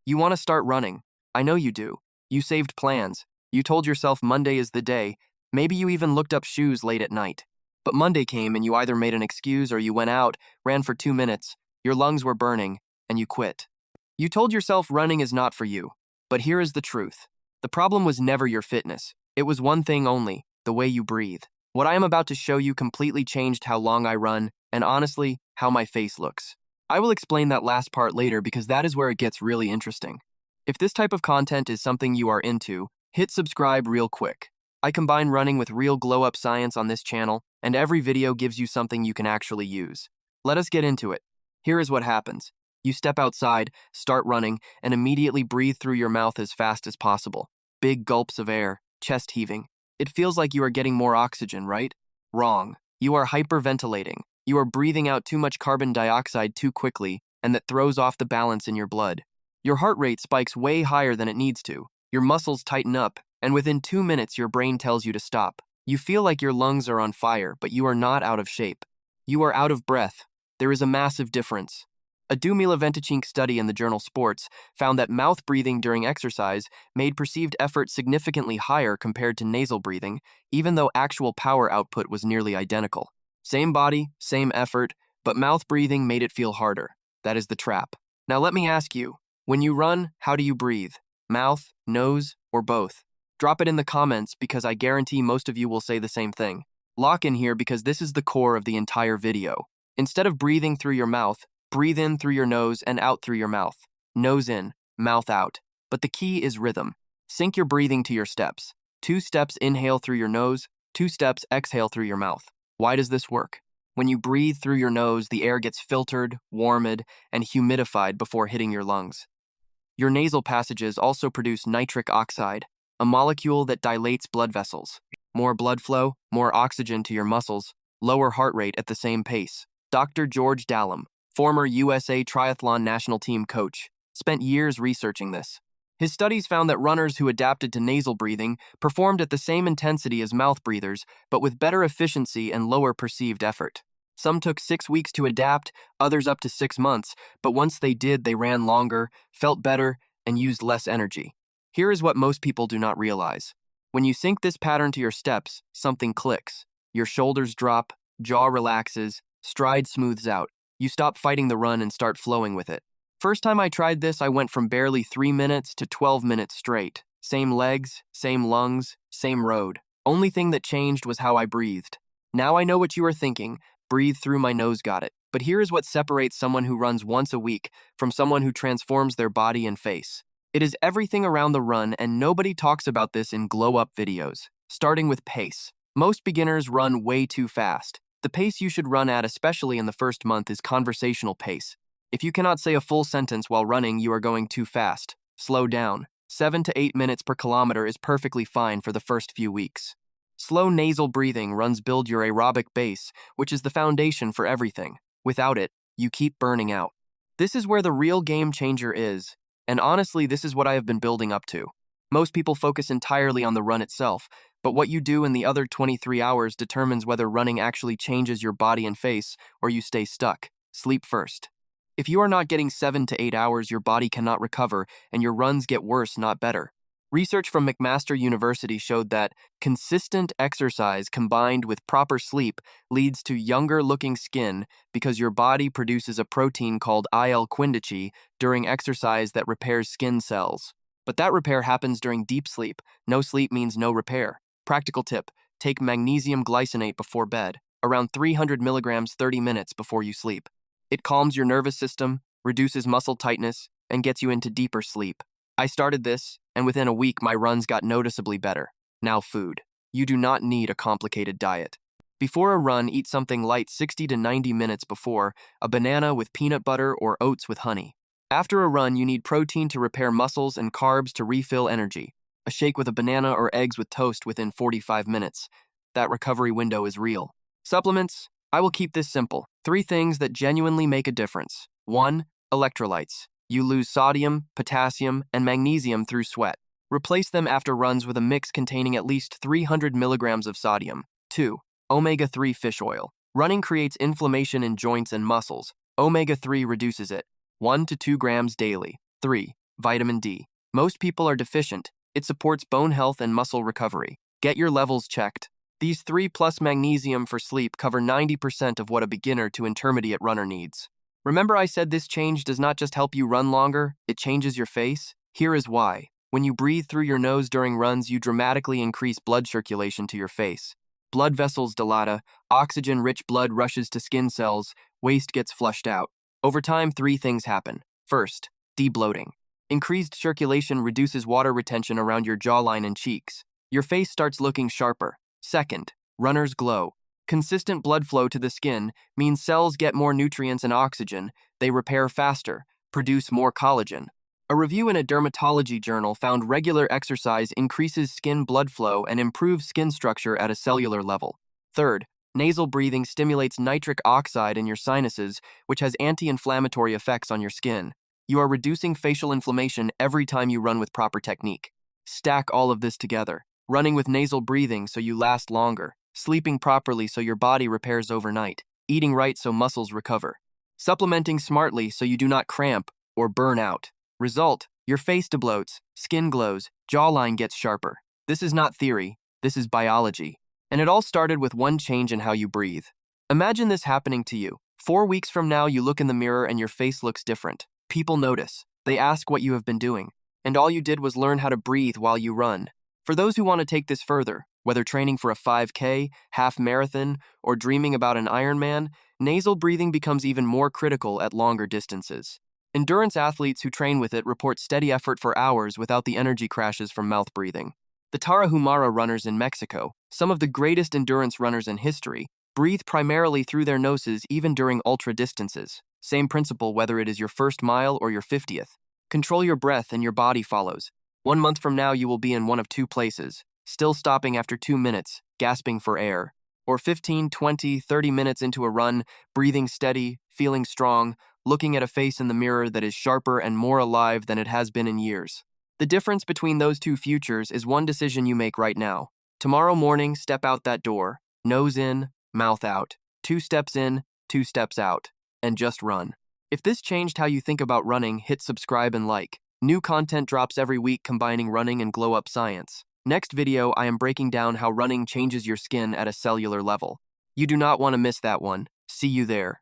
You want to start running. I know you do. You saved plans. You told yourself Monday is the day. Maybe you even looked up shoes late at night. But Monday came and you either made an excuse or you went out, ran for 2 minutes, your lungs were burning, and you quit. You told yourself running is not for you. But here is the truth. The problem was never your fitness. It was one thing only, the way you breathe. What I am about to show you completely changed how long I run, and honestly, how my face looks. I will explain that last part later because that is where it gets really interesting. If this type of content is something you are into, hit subscribe real quick. I combine running with real glow-up science on this channel, and every video gives you something you can actually use. Let us get into it. Here is what happens. You step outside, start running, and immediately breathe through your mouth as fast as possible. Big gulps of air, chest heaving. It feels like you are getting more oxygen, right? Wrong. You are hyperventilating. You are breathing out too much carbon dioxide too quickly, and that throws off the balance in your blood. Your heart rate spikes way higher than it needs to. Your muscles tighten up, and within 2 minutes your brain tells you to stop. You feel like your lungs are on fire, but you are not out of shape. You are out of breath. There is a massive difference. A Dumila-Venticink study in the journal Sports found that mouth breathing during exercise made perceived effort significantly higher compared to nasal breathing, even though actual power output was nearly identical. Same body, same effort, but mouth breathing made it feel harder. That is the trap. Now let me ask you, when you run, how do you breathe? Mouth, nose, or both? Drop it in the comments because I guarantee most of you will say the same thing. Lock in here because this is the core of the entire video. Instead of breathing through your mouth, breathe in through your nose and out through your mouth. Nose in, mouth out. But the key is rhythm. Sync your breathing to your steps. 2 steps inhale through your nose, 2 steps exhale through your mouth. Why does this work? When you breathe through your nose, the air gets filtered, warmed, and humidified before hitting your lungs. Your nasal passages also produce nitric oxide, a molecule that dilates blood vessels. More blood flow, more oxygen to your muscles, lower heart rate at the same pace. Dr. George Dallam, former USA Triathlon national team coach, spent years researching this. His studies found that runners who adapted to nasal breathing performed at the same intensity as mouth breathers, but with better efficiency and lower perceived effort. Some took 6 weeks to adapt, others up to 6 months, but once they did, they ran longer, felt better, and used less energy. Here is what most people do not realize. When you sync this pattern to your steps, something clicks. Your shoulders drop, jaw relaxes, stride smooths out. You stop fighting the run and start flowing with it. First time I tried this, I went from barely 3 minutes to 12 minutes straight. Same legs, same lungs, same road. Only thing that changed was how I breathed. Now I know what you are thinking. Breathe through my nose, got it. But here is what separates someone who runs once a week from someone who transforms their body and face. It is everything around the run, and nobody talks about this in glow-up videos. Starting with pace. Most beginners run way too fast. The pace you should run at, especially in the first month, is conversational pace. If you cannot say a full sentence while running, you are going too fast. Slow down. 7 to 8 minutes per kilometer is perfectly fine for the first few weeks. Slow nasal breathing runs build your aerobic base, which is the foundation for everything. Without it, you keep burning out. This is where the real game changer is, and honestly, this is what I have been building up to. Most people focus entirely on the run itself, but what you do in the other 23 hours determines whether running actually changes your body and face or you stay stuck. Sleep first. If you are not getting 7 to 8 hours, your body cannot recover and your runs get worse, not better. Research from McMaster University showed that consistent exercise combined with proper sleep leads to younger-looking skin because your body produces a protein called IL-quindici during exercise that repairs skin cells. But that repair happens during deep sleep. No sleep means no repair. Practical tip, take magnesium glycinate before bed, around 300 milligrams 30 minutes before you sleep. It calms your nervous system, reduces muscle tightness, and gets you into deeper sleep. I started this, and within a week my runs got noticeably better. Now food. You do not need a complicated diet. Before a run, eat something light 60 to 90 minutes before, a banana with peanut butter or oats with honey. After a run, you need protein to repair muscles and carbs to refill energy. A shake with a banana or eggs with toast within 45 minutes. That recovery window is real. Supplements? I will keep this simple. 3 things that genuinely make a difference. 1. Electrolytes. You lose sodium, potassium, and magnesium through sweat. Replace them after runs with a mix containing at least 300 milligrams of sodium. 2. Omega-3 fish oil. Running creates inflammation in joints and muscles. Omega-3 reduces it. 1 to 2 grams daily. 3. Vitamin D. Most people are deficient. It supports bone health and muscle recovery. Get your levels checked. These 3 plus magnesium for sleep cover 90% of what a beginner to intermediate runner needs. Remember I said this change does not just help you run longer, it changes your face? Here is why. When you breathe through your nose during runs, you dramatically increase blood circulation to your face. Blood vessels dilata, oxygen-rich blood rushes to skin cells, waste gets flushed out. Over time, 3 things happen. First, debloating. Increased circulation reduces water retention around your jawline and cheeks. Your face starts looking sharper. Second, runner's glow. Consistent blood flow to the skin means cells get more nutrients and oxygen, they repair faster, produce more collagen. A review in a dermatology journal found regular exercise increases skin blood flow and improves skin structure at a cellular level. Third, nasal breathing stimulates nitric oxide in your sinuses, which has anti-inflammatory effects on your skin. You are reducing facial inflammation every time you run with proper technique. Stack all of this together. Running with nasal breathing so you last longer. Sleeping properly so your body repairs overnight. Eating right so muscles recover. Supplementing smartly so you do not cramp or burn out. Result, your face debloats, skin glows, jawline gets sharper. This is not theory, this is biology. And it all started with one change in how you breathe. Imagine this happening to you. 4 weeks from now, you look in the mirror and your face looks different. People notice. They ask what you have been doing. And all you did was learn how to breathe while you run. For those who want to take this further, whether training for a 5K, half marathon, or dreaming about an Ironman, nasal breathing becomes even more critical at longer distances. Endurance athletes who train with it report steady effort for hours without the energy crashes from mouth breathing. The Tarahumara runners in Mexico, some of the greatest endurance runners in history, breathe primarily through their noses even during ultra distances. Same principle whether it is your first mile or your 50th. Control your breath and your body follows. 1 month from now you will be in one of 2 places, still stopping after 2 minutes, gasping for air. Or 15, 20, 30 minutes into a run, breathing steady, feeling strong, looking at a face in the mirror that is sharper and more alive than it has been in years. The difference between those 2 futures is one decision you make right now. Tomorrow morning, step out that door, nose in, mouth out, 2 steps in, 2 steps out, and just run. If this changed how you think about running, hit subscribe and like. New content drops every week combining running and glow-up science. Next video, I am breaking down how running changes your skin at a cellular level. You do not want to miss that one. See you there.